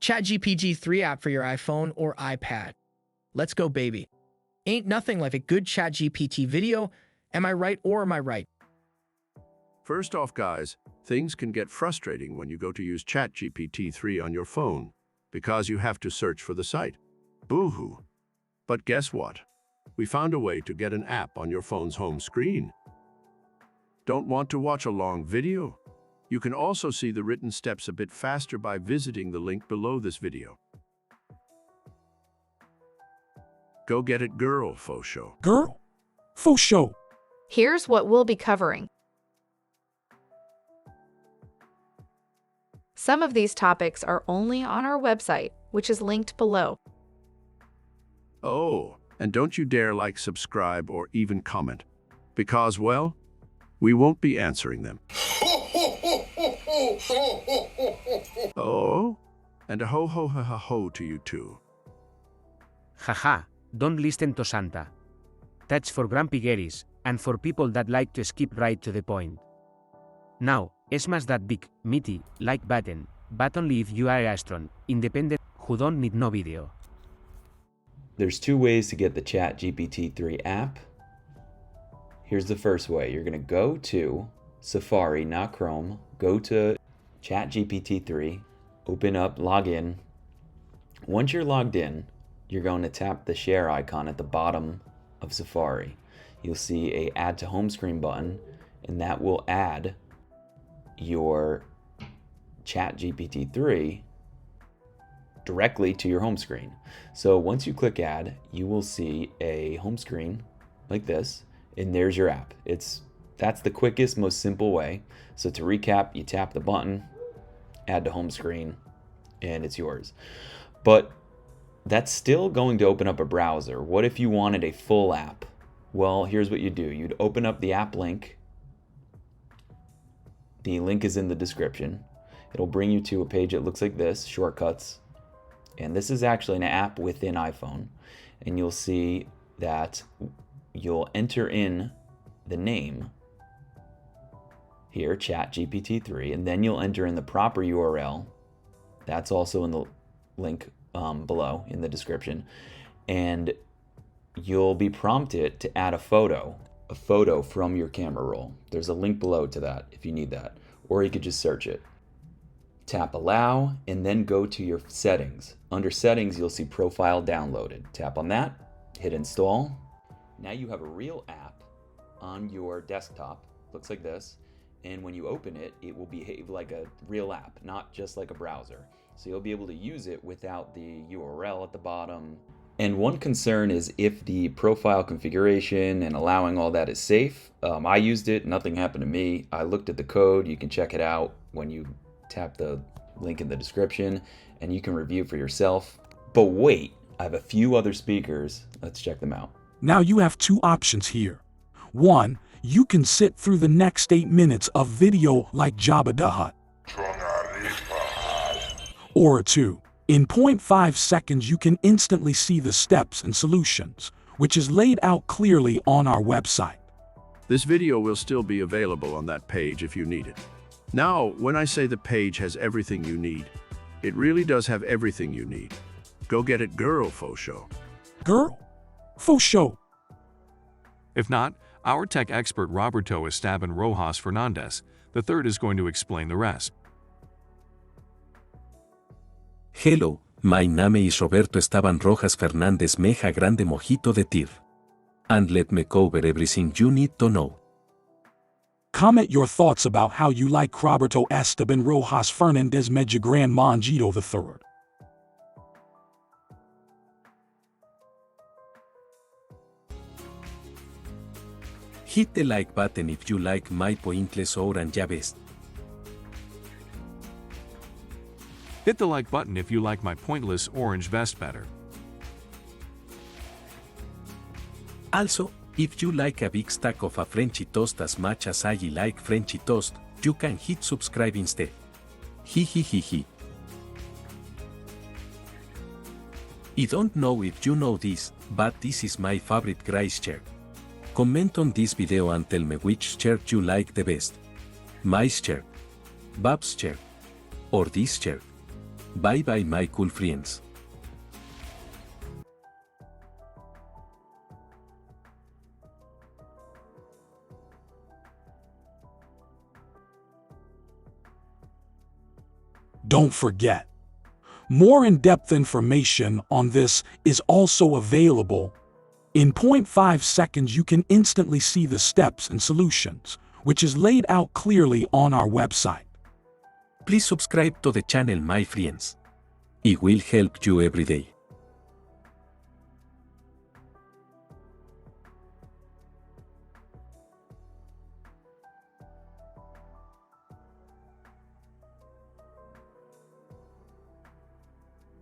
Chat GPT-3 app for your iPhone or iPad. Let's go, baby. Ain't nothing like a good Chat GPT video. Am I right or am I right? First off, guys, things can get frustrating when you go to use Chat GPT-3 on your phone because you have to search for the site. Boo-hoo. But guess what? We found a way to get an app on your phone's home screen. Don't want to watch a long video? You can also see the written steps a bit faster by visiting the link below this video. Go get it, girl, faux show. Girl, faux show. Here's what we'll be covering. Some of these topics are only on our website, which is linked below. Oh, and don't you dare like, subscribe, or even comment, because, well, we won't be answering them. Oh, and a ho to you too. Haha, don't listen to Santa. That's for grumpy Garys, and for people that like to skip right to the point. Now, smash that big, meaty, like button, but only if you are a strong, independent, who don't need no video. There's two ways to get the Chat GPT-3 app. Here's the first way. You're going to go to Safari, not Chrome. Go to Chat GPT-3, open up, log in. Once you're logged in, you're going to tap the share icon at the bottom of Safari. You'll see a add to home screen button, and that will add your Chat GPT-3 directly to your home screen. So once you click add, you will see a home screen like this, and there's your app. That's the quickest, most simple way. So to recap, you tap the button, add to home screen, and it's yours. But that's still going to open up a browser. What if you wanted a full app? Well, here's what you do. You'd open up the app link. The link is in the description. It'll bring you to a page that looks like this, shortcuts. And this is actually an app within iPhone. And you'll see that you'll enter in the name here, Chat GPT-3, and then you'll enter in the proper URL. That's also in the link below in the description. And you'll be prompted to add a photo from your camera roll. There's a link below to that if you need that, or you could just search it. Tap allow and then go to your settings. Under settings, you'll see profile downloaded. Tap on that, hit install. Now you have a real app on your desktop. Looks like this. And when you open it, it will behave like a real app, not just like a browser. So you'll be able to use it without the URL at the bottom. And one concern is if the profile configuration and allowing all that is safe. I used it, nothing happened to me. I looked at the code, you can check it out when you tap the link in the description, and you can review for yourself. But wait, I have a few other speakers. Let's check them out. Now you have two options here. One, you can sit through the next 8 minutes of video like Jabba the Hutt. Or two, in 0.5 seconds you can instantly see the steps and solutions, which is laid out clearly on our website. This video will still be available on that page if you need it. Now, when I say the page has everything you need, it really does have everything you need. Go get it, girl, faux show. Girl, faux show. If not, our tech expert Roberto Esteban Rojas Fernandez III is going to explain the rest. Hello, my name is Roberto Esteban Rojas Fernandez Meja Grande Mojito de Tir. And let me cover everything you need to know. Comment your thoughts about how you like Roberto Esteban Rojas Fernandez Meja Grande Mojito III. Hit the like button if you like my pointless orange vest. Hit the like button if you like my pointless orange vest better. Also, if you like a big stack of a Frenchy toast as much as I like Frenchy toast, you can hit subscribe instead. Hi. I don't know if you know this, but this is my favorite Grace chair. Comment on this video and tell me which chair you like the best. My chair, Bab's chair, or this chair. Bye bye my cool friends. Don't forget, more in-depth information on this is also available. In 0.5 seconds, you can instantly see the steps and solutions, which is laid out clearly on our website. Please subscribe to the channel, my friends. It will help you every day.